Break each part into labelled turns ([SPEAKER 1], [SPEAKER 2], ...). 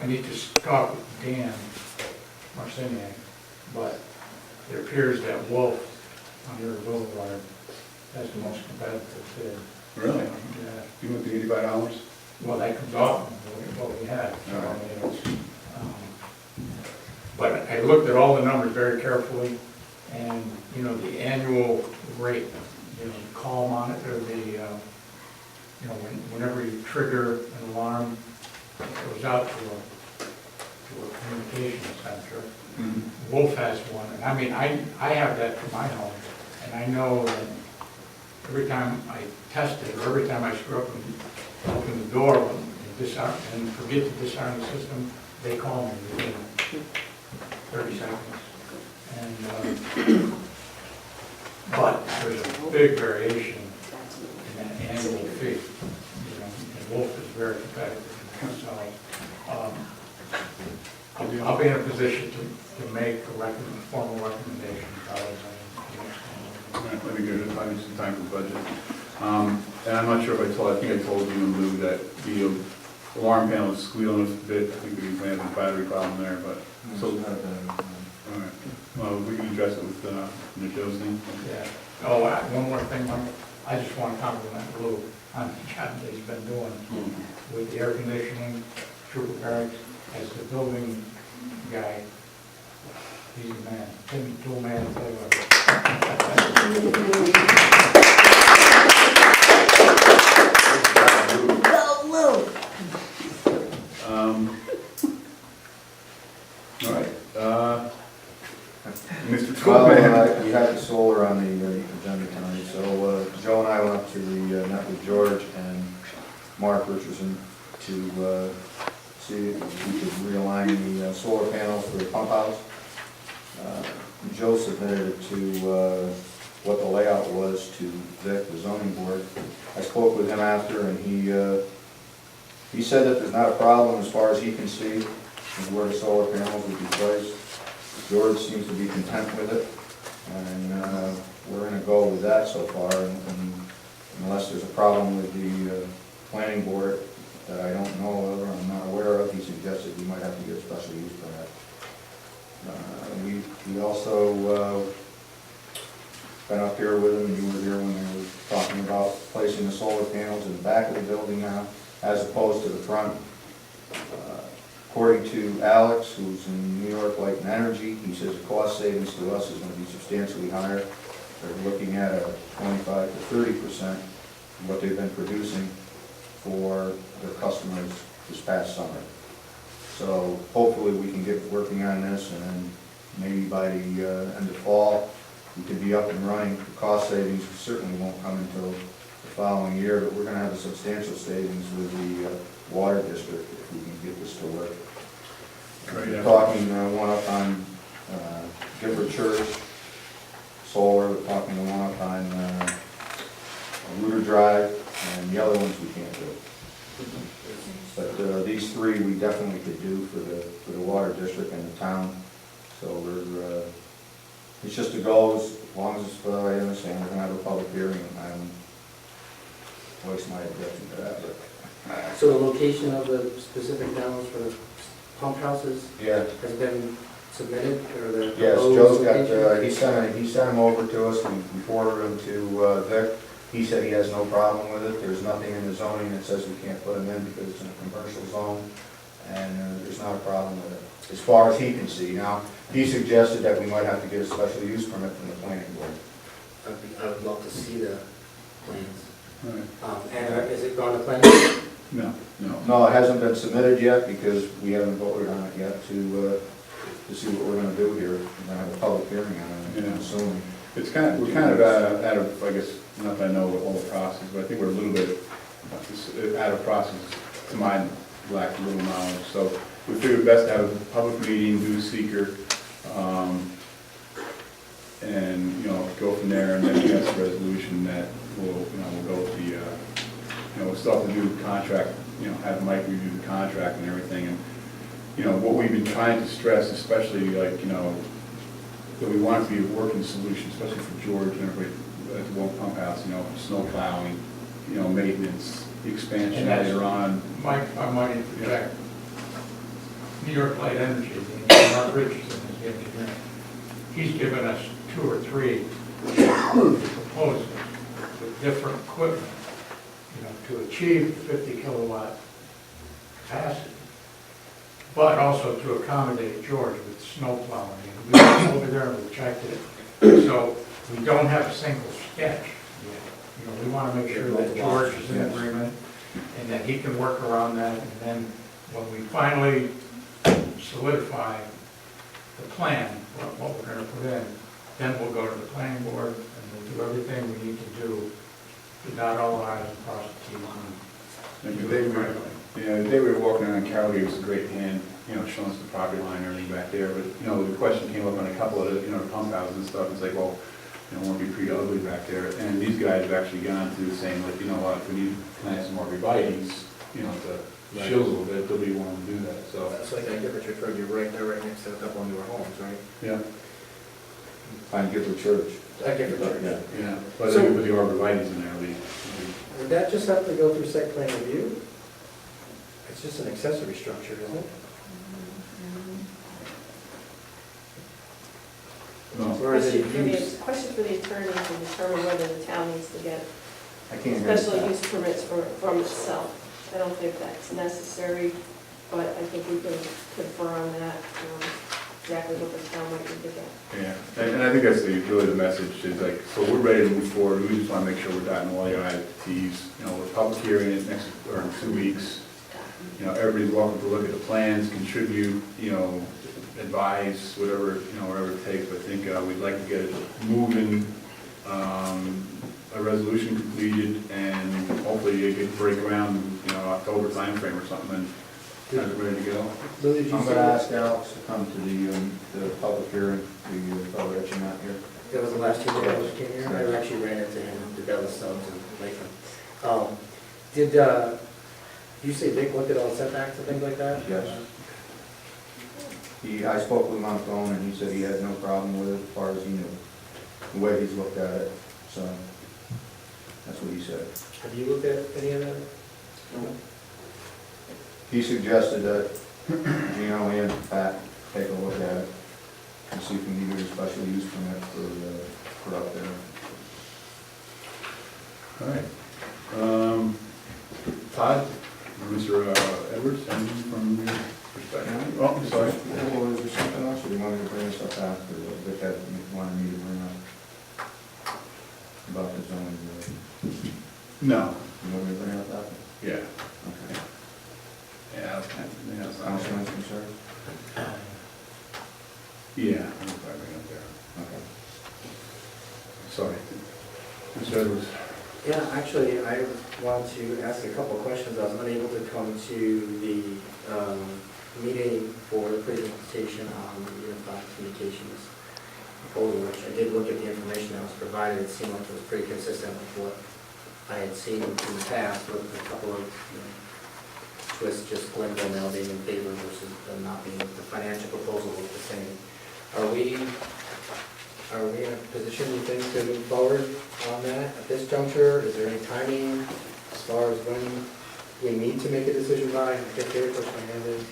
[SPEAKER 1] I need to talk with Dan Marciniak, but it appears that Wolf on your Boulevard has the most competitive bid.
[SPEAKER 2] Really?
[SPEAKER 1] Yeah.
[SPEAKER 2] You went to $85?
[SPEAKER 1] Well, that comes off what we had. So,
[SPEAKER 2] All right.
[SPEAKER 1] I mean, it's, but I looked at all the numbers very carefully, and, you know, the annual rate, you know, the call monitor, the, you know, whenever you trigger an alarm, it goes out to a communication center.
[SPEAKER 2] Mm-hmm.
[SPEAKER 1] Wolf has one, and I mean, I have that for my home, and I know that every time I test it, or every time I screw up and open the door and disarm, and forget to disarm the system, they call me within 30 seconds. And, but there's a big variation in that annual fee, you know, and Wolf is very competitive. So, I'll be in a position to make a formal recommendation.
[SPEAKER 2] All right, let me give it probably some time for budget. And I'm not sure if I think I told you and Lou that the alarm panel is squealing a bit. I think we may have a battery problem there, but, so, all right. Well, we can address it with Joe's thing.
[SPEAKER 1] Yeah. Oh, one more thing, Mike. I just want to compliment Lou on the job that he's been doing with the air conditioning, trooper barracks, as the building guy. He's a man. Two man.
[SPEAKER 2] All right. Mr.
[SPEAKER 3] Well,
[SPEAKER 2] Toolman.
[SPEAKER 3] we had the solar on the agenda tonight, so Joe and I went up to met with George and Mark Richardson to see if we could realign the solar panels for the pump house. Joe submitted it to what the layout was to Vic, the zoning board. I spoke with him after, and he said that there's not a problem as far as he can see of where the solar panels would be placed. George seems to be content with it, and we're going to go with that so far, and unless there's a problem with the planning board that I don't know of or I'm not aware of, he suggested we might have to get a special use permit. We also been up here with him, and you were there when they were talking about placing the solar panels in the back of the building now, as opposed to the front. According to Alex, who's in New York Light and Energy, he says the cost savings to us is going to be substantially higher. They're looking at a 25 to 30% of what they've been producing for their customers this past summer. So hopefully we can get working on this, and then maybe by the end of fall, we could be up and running. The cost savings certainly won't come until the following year, but we're going to have a substantial savings with the water district if we can get this to work. We're talking one up on Gifford Church, solar. We're talking the one up on Rooter Drive, and the other ones we can't do. But these three we definitely could do for the water district and the town. So we're it's just a go, as long as I understand we're going to have a public hearing. I'm voice my objection to that. But
[SPEAKER 4] So the location of the specific panels for the pump houses
[SPEAKER 3] yeah.
[SPEAKER 4] has been submitted, or the
[SPEAKER 3] Yes,
[SPEAKER 4] proposed
[SPEAKER 3] Joe's got,
[SPEAKER 4] location?
[SPEAKER 3] he sent them over to us, we forwarded them to Vic. He said he has no problem with it. There's nothing in the zoning that says we can't put them in because it's in a commercial zone, and there's not a problem with it, as far as he can see. Now, he suggested that we might have to get a special use permit from the planning board.
[SPEAKER 4] I would love to see the plans.
[SPEAKER 2] All right.
[SPEAKER 4] And is it gone to planning?
[SPEAKER 2] No.
[SPEAKER 3] No, it hasn't been submitted yet because we haven't voted on it yet to see what we're going to do here. We're going to have a public hearing on it,
[SPEAKER 2] Yeah.
[SPEAKER 3] I'm assuming.
[SPEAKER 2] It's we're kind of out of, I guess, not that I know all the process, but I think we're a little bit out of process to my lack of little knowledge. So we figured best to have a public meeting, do a seeker, and, go from there, and then pass a resolution that we'll go with the, we'll still have to do the contract, have Mike review the contract and everything. And, what we've been trying to stress, especially like, that we want it to be a working solution, especially for George and everybody at the Wolf Pump House, snow plowing, maintenance, expansion
[SPEAKER 1] And that's-
[SPEAKER 2] later on.
[SPEAKER 1] Mike, I might interject. New York Light Energy, and Mark Richardson is the engineer. He's given us 2 or 3 proposals with different equipment, to achieve the 50 kilowatt capacity, but also to accommodate George with snow plowing. And we went over there and we checked it, so we don't have a single sketch yet. We want to make sure that George is in agreement and that he can work around that, and then when we finally solidify the plan, what we're going to put in, then we'll go to the planning board and we'll do everything we need to do to dot all the i's and cross the t's.
[SPEAKER 2] Yeah, the day we were walking around Carol gave us a great hand, showing us the property line and everything back there, but, the question came up on a couple of the, pump houses and stuff, it's like, well, it won't be pretty ugly back there, and these guys have actually gone to saying, like, if we need to plant some arborvitae's, to shield a little bit, they'll be willing to do that, so.
[SPEAKER 4] That's like I get what you're right there, right next to a couple of newer homes, right?
[SPEAKER 2] Yeah.
[SPEAKER 3] Pine Gifford Church.
[SPEAKER 4] I get what you're
[SPEAKER 3] Yeah.
[SPEAKER 2] Yeah, but
[SPEAKER 4] So-
[SPEAKER 2] they put the arborvitae's in there,
[SPEAKER 4] Would that just have to go through site plan review? It's just an accessory structure, isn't it?
[SPEAKER 2] No.
[SPEAKER 4] Or is it
[SPEAKER 5] Question for the attorney to determine whether the town needs to get
[SPEAKER 3] I can't hear
[SPEAKER 5] special
[SPEAKER 3] that.
[SPEAKER 5] use permits from itself. I don't think that's necessary, but I think we can confer on that, exactly what the town might need to get.
[SPEAKER 2] Yeah, and I think that's really the message, is like, so we're ready to move forward, we just want to make sure we're dotting all the i's, t's, with public hearing in 2 weeks. Everybody's welcome to look at the plans, contribute, advise, whatever, whatever it takes, but I think we'd like to get it moving, a resolution completed, and hopefully it could break around, October timeframe or something, and kind of ready to go.
[SPEAKER 4] Lou, did you
[SPEAKER 3] I'm
[SPEAKER 4] see
[SPEAKER 3] gonna
[SPEAKER 4] that?
[SPEAKER 3] ask Alex to come to the public hearing, the fellow that you met here.
[SPEAKER 4] That was the last two days I came here. I actually ran into him at the Bella Stones in Lakeland. Did you say Vic looked at all the setbacks and things like that?
[SPEAKER 3] Yes. I spoke with him on the phone, and he said he had no problem with it as far as he knew, the way he's looked at it, so that's what he said.
[SPEAKER 4] Have you looked at any of that? No.
[SPEAKER 3] He suggested that Gino and Pat take a look at it and see if we needed a special use permit for up there.
[SPEAKER 2] All right. Todd, or Mr. Edwards, anything from your perspective? Oh, I'm sorry.
[SPEAKER 3] Or was there something else, or do you want me to bring this up after, that Ed wanted me to bring up about the zoning?
[SPEAKER 2] No.
[SPEAKER 3] You want me to bring it up after?
[SPEAKER 2] Yeah.
[SPEAKER 3] Okay.
[SPEAKER 2] Yeah, that's not.
[SPEAKER 3] Councilman's concerned?
[SPEAKER 2] Yeah, I'm probably bring it up there.
[SPEAKER 3] Okay.
[SPEAKER 2] Sorry. Mr. Edwards.
[SPEAKER 4] Yeah, actually, I wanted to ask a couple of questions. I was unable to come to the meeting for the presentation on the Unified Communications proposal, which I did look at the information that was provided. It seemed like it was pretty consistent with what I had seen in the past, with a couple of twists, just Glenville now being in favor versus them not being. The financial proposal was the same. Are we in a position, you think, to move forward on that at this juncture? Is there any timing as far as when we need to make a decision by? I get there, push my hand in.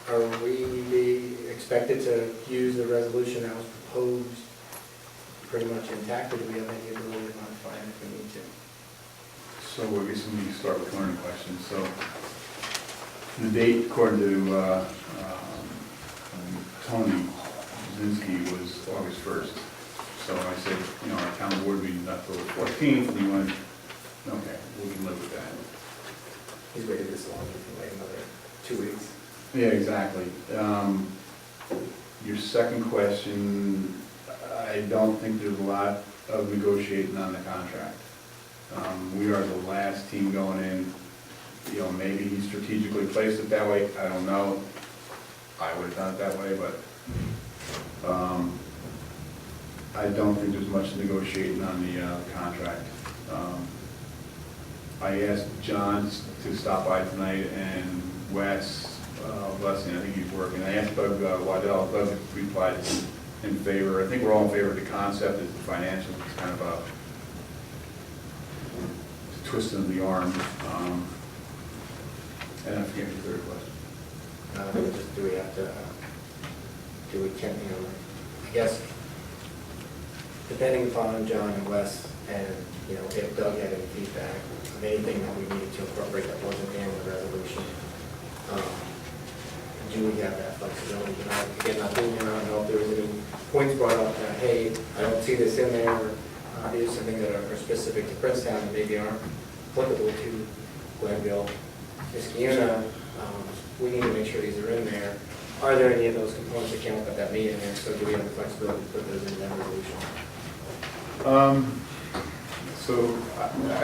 [SPEAKER 4] Are we expected to use the resolution that was proposed pretty much intact, or do we have any ability to modify it if we need to?
[SPEAKER 2] So I guess we need to start with learning questions. So the date, according to Tony Zinsky, was August 1st. So I said, our town board meeting is October 14th, and he went, okay, we can live with that.
[SPEAKER 4] He's waited this long, he can wait another 2 weeks.
[SPEAKER 2] Yeah, exactly. Your second question, I don't think there's a lot of negotiating on the contract. We are the last team going in. Maybe he strategically placed it that way, I don't know. I would have done it that way, but I don't think there's much negotiating on the contract. I asked John to stop by tonight, and Wes, Blessing, I think he's working. I asked Doug Waddell, Doug replied in favor. I think we're all in favor of the concept. It's the financials, it's kind of a twist of the arm. And I forget the third question.
[SPEAKER 4] Do we have to, I guess, depending upon John and Wes, and, if Doug had any feedback of anything that we needed to incorporate that wasn't in the resolution, do we have that flexibility? Again, I don't know if there was any points brought up that, hey, I don't see this in there, or these are some things that are specific to Princetown and maybe aren't applicable to Glenville, Niskayuna. We need to make sure these are in there. Are there any of those components that came up at that meeting, and so do we have the flexibility to put those in that resolution?
[SPEAKER 2] So,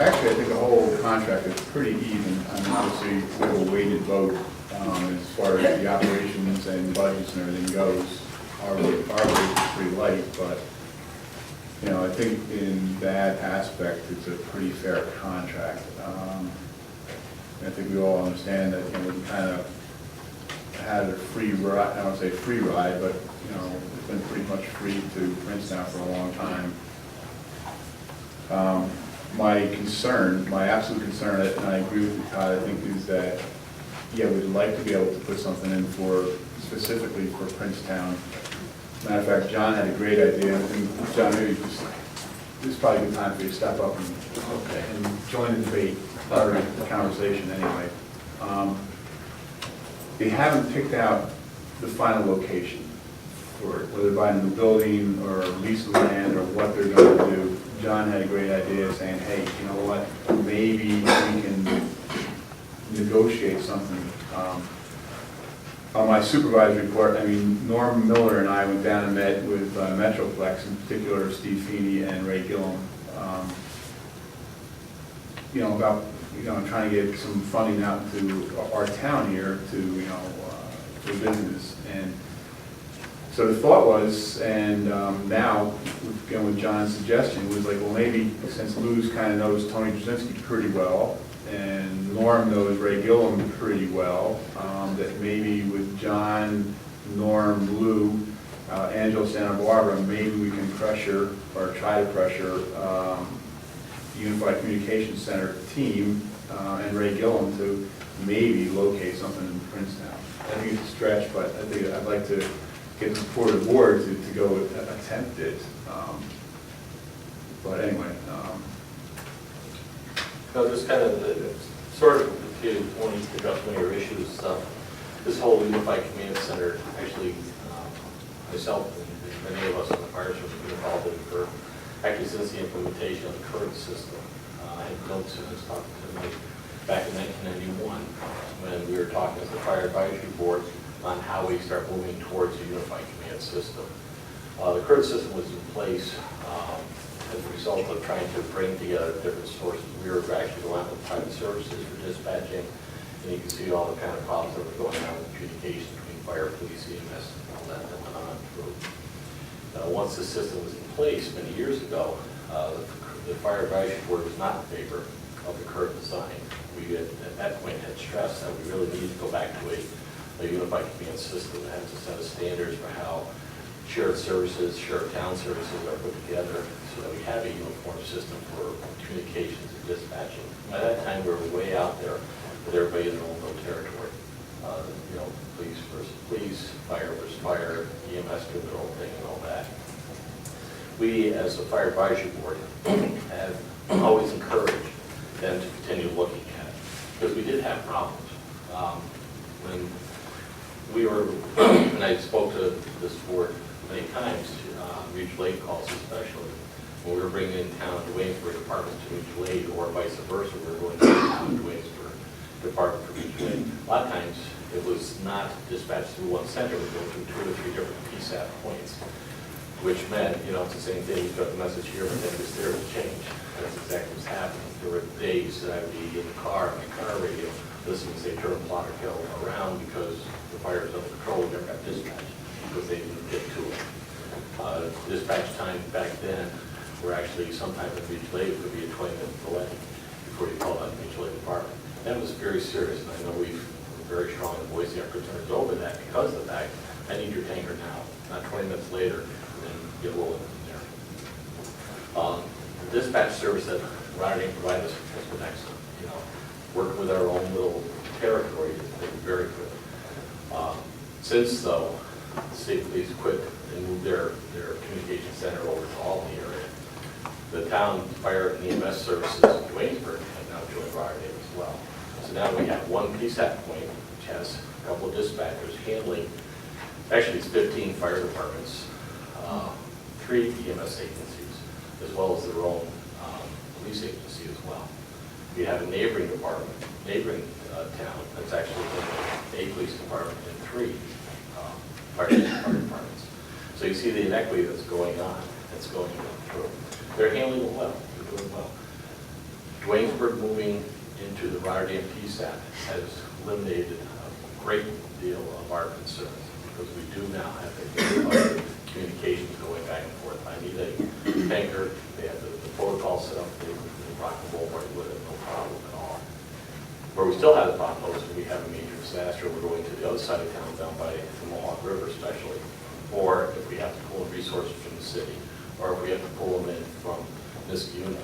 [SPEAKER 2] actually, I think the whole contract is pretty even. I mean, obviously, we have a weighted vote as far as the operations and budgets and everything goes. Our rate is pretty light, but, I think in that aspect, it's a pretty fair contract. I think we all understand that, we kind of had a free ride, I don't want to say free ride, but, it's been pretty much free to Princetown for a long time. My concern, my absolute concern, and I agree with you, Todd, I think is that, yeah, we'd like to be able to put something in specifically for Princetown. Matter of fact, John had a great idea, and John, maybe this is probably a good time for you to step up and join the debate, or the conversation anyway. They haven't picked out the final location for it, whether buying a new building or lease land or what they're going to do. John had a great idea saying, hey, you know what, maybe we can negotiate something. On my supervisory report, Norm Miller and I went down and met with Metroplex, in particular Steve Feeney and Ray Gillum, about trying to get some funding out to our town here to for business. And so the thought was, and now again with John's suggestion, was like, well, maybe since Lou's kind of knows Tony Drzezinski pretty well, and Norm knows Ray Gillum pretty well, that maybe with John, Norm, Lou, Angelo Santa Barbara, maybe we can pressure or try to pressure the Unified Communications Center team and Ray Gillum to maybe locate something in Princetown. I think it's a stretch, but I think I'd like to get the support of the board to go attempt it. But anyway.
[SPEAKER 6] No, just kind of sort of to want to address one of your issues. This whole Unified Command Center, actually, myself and many of us in the fire service have been involved in it for actually since the implementation of the current system. I had known since talking to Mike back in 1991 when we were talking as the Fire Advisory Board on how we start moving towards a unified command system. The current system was in place as a result of trying to bring together different sources. We were actually going out with private services for dispatching, and you can see all the kind of problems that were going on with communication between fire, police, EMS, and all that went on through. Once the system was in place many years ago, the Fire Advisory Board was not in favor of the current design. We at that point had stressed that we really needed to go back to a unified command system that has a set of standards for how shared services, shared town services are put together so that we have a uniform system for communications and dispatching. By that time, we were way out there with everybody in their own little territory. Police versus police, fire versus fire, EMS doing their own thing and all that. We, as the Fire Advisory Board, have always encouraged them to continue looking at it because we did have problems. When we were, and I spoke to this board many times, mutual aid calls especially, when we were bringing in town to Waynesburg departments to mutual aid or vice versa, we were going to town to Waynesburg department for mutual aid. A lot of times it was not dispatched through one center, it would go through 2 or 3 different PSAP points, which meant, it's the same thing, you've got the message here, but then it's there to change. That's exactly what's happening. There were days that I would be in the car, my car radio, listening to say turn plotter kill around because the fire was under control, we never got dispatched because they didn't get to it. Dispatch time back then were actually sometimes in mutual aid, it could be a 20-minute delay before you called out the mutual aid department. That was very serious, and I know we've very strong in voicing our concerns over that because of the fact, I need your tanker now, not 20 minutes later, and then get rolling from there. The dispatch service that Rotterdam provided us has been excellent. Working with our own little territory has been very good. Since though, the state police quit and moved their communication center over to Albany area, the town fire and EMS services in Waynesburg have now joined Rotterdam as well. So now we have one PSAP point, which has a couple of dispatchers handling, actually it's 15 fire departments, 3 EMS agencies, as well as their own police agency as well. We have a neighboring department, town, that's actually a police department and 3 fire departments. So you see the inequity that's going on, that's going through. They're handling it well, they're doing well. Dwaynesburg moving into the Rotterdam PSAP has eliminated a great deal of our concerns, because we do now have a communications going back and forth. I need a tanker, they have the protocol set up, they rock the ball right with it, no problem at all. Where we still have the problem is when we have a major disaster, we're going to the other side of town, down by the Mohawk River especially, or if we have to pull resources from the city, or if we have to pull them in from Niskayuna.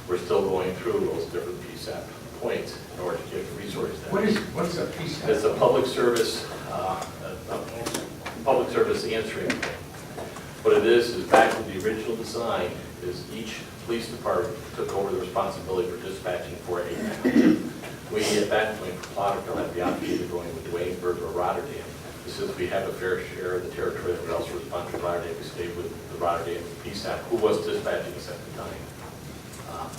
[SPEAKER 6] We're still going through those different PSAP points in order to get the resources.
[SPEAKER 1] What's a PSAP?
[SPEAKER 6] It's a public service answering point. What it is back in the original design, is each police department took over the responsibility for dispatching for a town. We, at that point, for Ploticville, had the option of going with Waynesburg or Rotterdam. Since we have a fair share of the territory that we also respond to Rotterdam, we stayed with the Rotterdam PSAP, who was dispatching us at the time.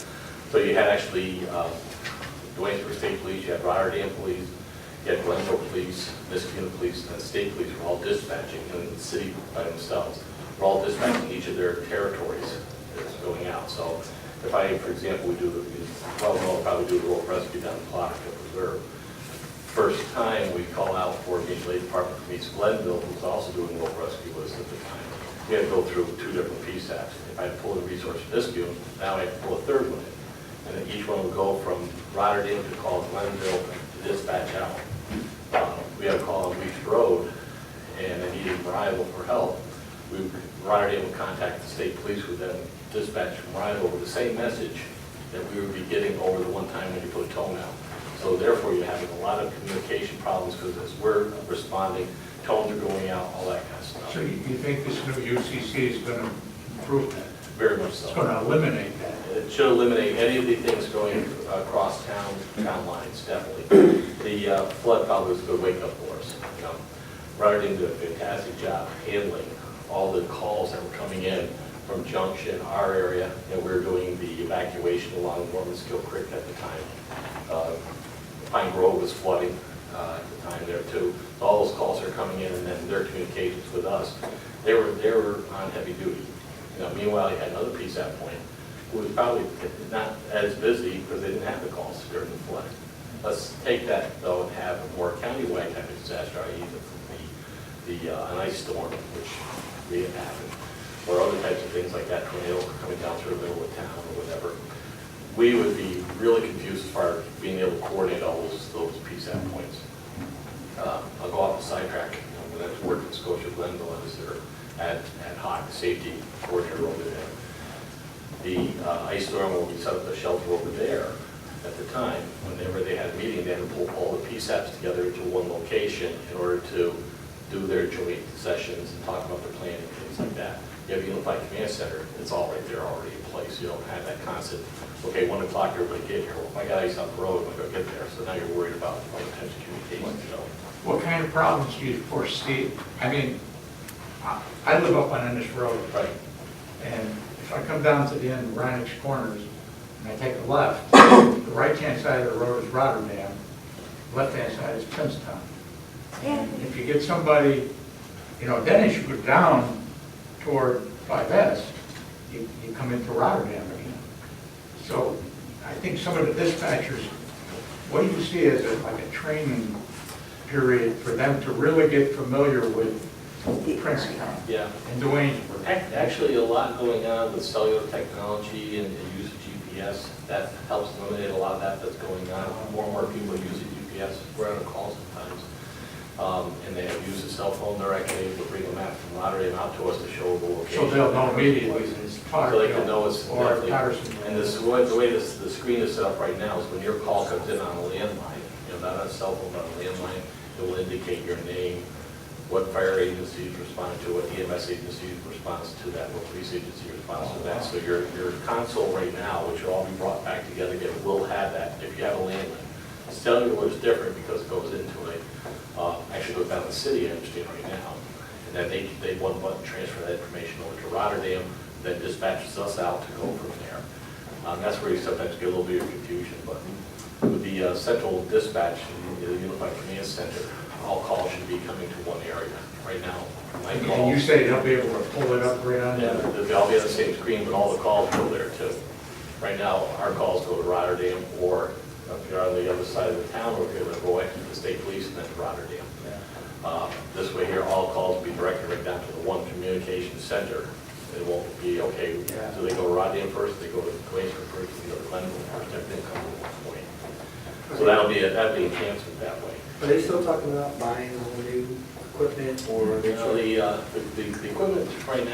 [SPEAKER 6] So you had actually the Waynesburg State Police, you had Rotterdam Police, you had Glenville Police, Niskayuna Police, and the state police were all dispatching, and the city by themselves were all dispatching each of their territories that's going out. So if I, for example, we do probably do the rope rescue down the Ploticville Reserve. First time we call out for mutual aid department from East Glenville, who was also doing rope rescue with us at the time. We had to go through 2 different PSAPs. If I had to pull a resource from Niskayuna, now I have to pull a third one in. And then each one would go from Rotterdam to call Glenville to dispatch out. We had a call on Beach Road, and they needed Rydell for help. Rotterdam would contact the state police, who then dispatch from Rydell with the same message that we would be getting over the one time when you put a tone out. So therefore, you're having a lot of communication problems, because as we're responding, tones are going out, all that kind of stuff.
[SPEAKER 1] So you think this new UCC is going to improve that?
[SPEAKER 6] Very much so.
[SPEAKER 1] It's going to eliminate that?
[SPEAKER 6] It should eliminate any of the things going across town lines, definitely. The flood probably was a good wake-up for us. Rotterdam did a fantastic job handling all the calls that were coming in from Junction, our area, and we were doing the evacuation along Normanskill Creek at the time. Pine Grove was flooding at the time there too. So all those calls are coming in, and then their communications with us, they were on heavy duty. Meanwhile, you had another PSAP point who was probably not as busy because they didn't have the calls during the flood. Let's take that though and have a more countywide type of disaster, i.e. an ice storm, which may have happened, or other types of things like that, tornado coming down through the middle of town or whatever. We would be really confused as far as being able to coordinate all those PSAP points. I'll go off the sidetrack. When I was working in Scotia Glenville, I was their ad hoc safety coordinator over there. The ice storm where we set up the shelter over there, at the time, whenever they had a meeting, they had to pull all the PSAPs together into one location in order to do their joint sessions and talk about their planning and things like that. You have a unified command center, it's all right there already in place. You don't have that constant, okay, 1 o'clock, everybody get here. Well, if I got ice on the road, I'm going to get there. So now you're worried about potential communications.
[SPEAKER 1] What kind of problems do you foresee? I mean, I live up on Ennis Road.
[SPEAKER 6] Right.
[SPEAKER 1] And if I come down to the end of Reinix Corners and I take a left, the right-hand side of the road is Rotterdam, left-hand side is Princetown. And if you get somebody, then as you go down toward 5S, you come into Rotterdam again. So I think some of the dispatchers, what do you see as like a training period for them to really get familiar with Princetown?
[SPEAKER 6] Yeah.
[SPEAKER 1] And Dwaynesburg?
[SPEAKER 6] Actually, a lot going on with cellular technology and use of GPS. That helps eliminate a lot of that's going on. More and more people are using GPS. We're on a call sometimes. And they have used a cell phone. They're actually able to bring a map from Rotterdam out to us to show the location.
[SPEAKER 1] So they'll know immediately it's
[SPEAKER 6] So they can know it's
[SPEAKER 1] or
[SPEAKER 6] definitely.
[SPEAKER 1] Patterson.
[SPEAKER 6] And the way the screen is set up right now is when your call comes in on a landline, not on a cell phone, but on a landline. It will indicate your name, what fire agency is responding to, what EMS agency responds to that, what police agency responds to that. So your console right now, which will all be brought back together again, will have that if you have a landline. Cellular is different because it goes into actually goes down to the city, I understand right now. And then they one button transfer that information over to Rotterdam, then dispatches us out to go from there. That's where you sometimes get a little bit of confusion, but with the central dispatch, the Unified Command Center, all calls should be coming to one area. Right now, my
[SPEAKER 1] And you
[SPEAKER 6] calls,
[SPEAKER 1] say they'll be able to pull it up right on
[SPEAKER 6] yeah,
[SPEAKER 1] there?
[SPEAKER 6] they'll all be on the same screen, but all the calls go there too. Right now, our calls go to Rotterdam, or if you're on the other side of the town, or if you're in Roy, the state police, and then to Rotterdam. This way here, all calls will be directed right down to the one communication center. It won't be, okay, do they go to Rotterdam first, do they go to Glacier first, do they go to Glenville first, everything comes to one point. So that'll be enhancement that way.
[SPEAKER 4] Are they still talking about buying all new equipment, or?
[SPEAKER 6] The equipment right now